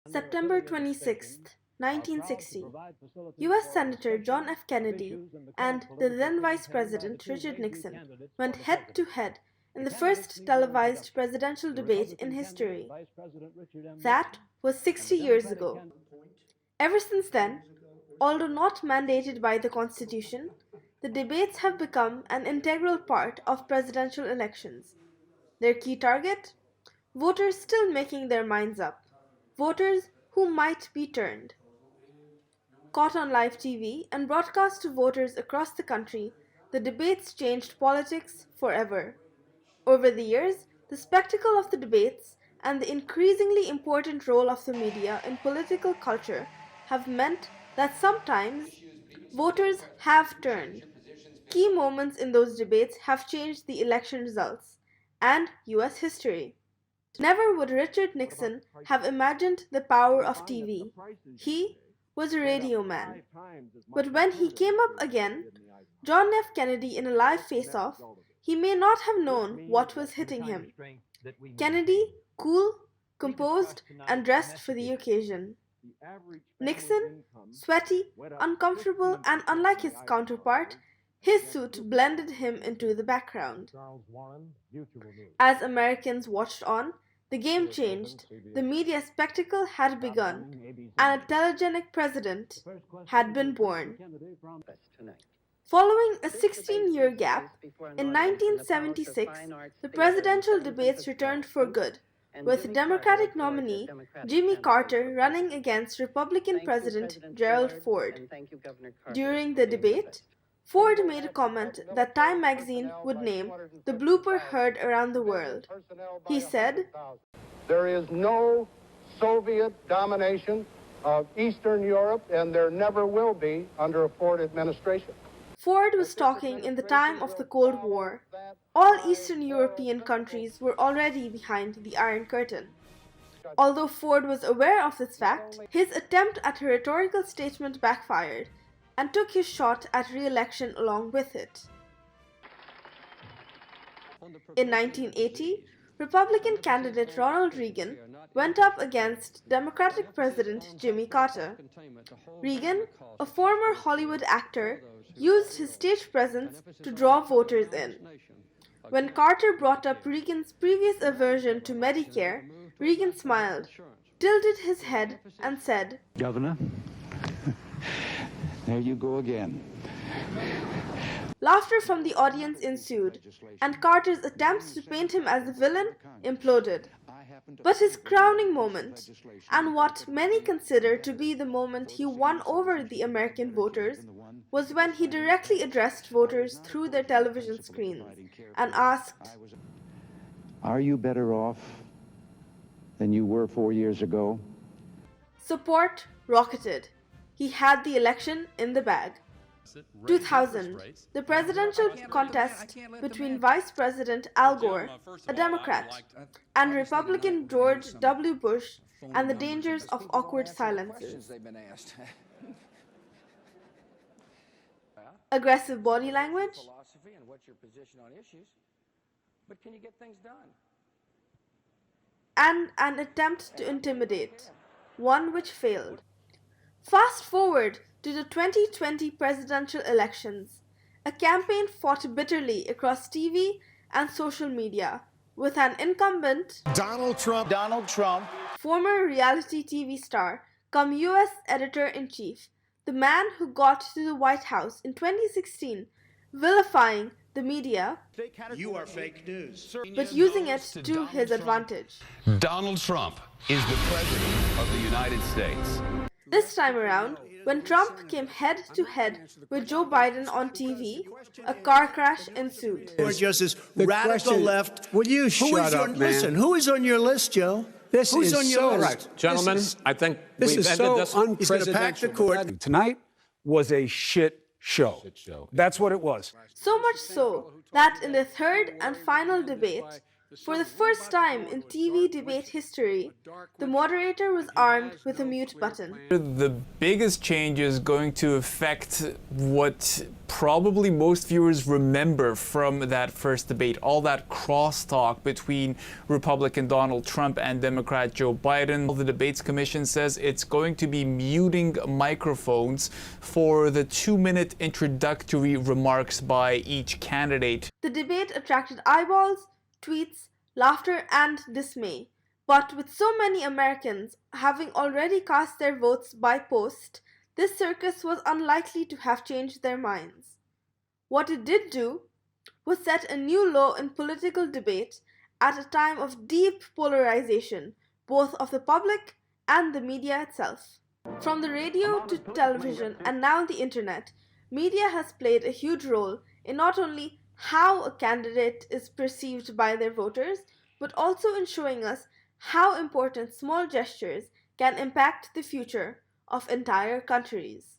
September 26, 1960, U.S. Senator John F. Kennedy and the then Vice President Richard Nixon went head-to-head in the first televised presidential debate in history. That was 60 years ago. Ever since then, although not mandated by the Constitution, the debates have become an integral part of presidential elections. Their key target? Voters still making their minds up. Voters who might be turned. Caught on live TV and broadcast to voters across the country, the debates changed politics forever. Over the years, the spectacle of the debates and the increasingly important role of the media in political culture have meant that sometimes voters have turned. Key moments in those debates have changed the election results and U.S. history. Never would Richard Nixon have imagined the power of TV. He was a radio man. But when he came up again, John F. Kennedy in a live face-off, he may not have known what was hitting him. Kennedy, cool, composed, and dressed for the occasion. Nixon, sweaty, uncomfortable, and unlike his counterpart, his suit blended him into the background. As Americans watched on, the game changed, the media spectacle had begun, and a telegenic president had been born. Following a 16-year gap, in 1976, the presidential debates returned for good, with Democratic nominee Jimmy Carter running against Republican President Gerald Ford. During the debate, Ford made a comment that Time magazine would name the blooper heard around the world. He said, "There is no Soviet domination of Eastern Europe, and there never will be under a Ford administration." Ford was talking in the time of the Cold War. All Eastern European countries were already behind the Iron Curtain. Although Ford was aware of this fact, his attempt at a rhetorical statement backfired and took his shot at re-election along with it. In 1980, Republican candidate Ronald Reagan went up against Democratic President Jimmy Carter. Reagan, a former Hollywood actor, used his stage presence to draw voters in. When Carter brought up Reagan's previous aversion to Medicare, Reagan smiled, tilted his head, and said, "Governor, there you go again." Laughter from the audience ensued, and Carter's attempts to paint him as a villain imploded. But his crowning moment, and what many consider to be the moment he won over the American voters, was when he directly addressed voters through their television screens and asked, "Are you better off than you were 4 years ago?" Support rocketed. He had the election in the bag. 2000, the presidential contest between Vice President Al Gore, a Democrat, and Republican George W. Bush, and the dangers of awkward silences. Aggressive body language, and an attempt to intimidate, one which failed. Fast forward to the 2020 presidential elections, a campaign fought bitterly across TV and social media, with an incumbent, Donald Trump, former reality TV star, come U.S. editor-in-chief, the man who got to the White House in 2016, vilifying the media, "You are fake news." but using it to his advantage. Donald Trump is the President of the United States. This time around, when Trump came head-to-head with Joe Biden on TV, a car crash ensued. Justice, radical left. Will you shut up, man? Listen, who is on your list, Joe? This Who's is on your so, list? right. Gentlemen, I think This we've is ended so this. He's going to pack the court. Tonight was a shit show. That's what it was. So much so that in the third and final debate, For the first time in TV debate history, the moderator was armed with a mute button. The biggest change is going to affect what probably most viewers remember from that first debate, all that crosstalk between Republican Donald Trump and Democrat Joe Biden. The Debates Commission says it's going to be muting microphones for the 2-minute introductory remarks by each candidate. The debate attracted eyeballs, tweets, laughter, and dismay. But with so many Americans having already cast their votes by post, this circus was unlikely to have changed their minds. What it did do was set a new low in political debate at a time of deep polarization, both of the public and the media itself. From the radio to television and now the internet, media has played a huge role in not only how a candidate is perceived by their voters, but also in showing us how important small gestures can impact the future of entire countries.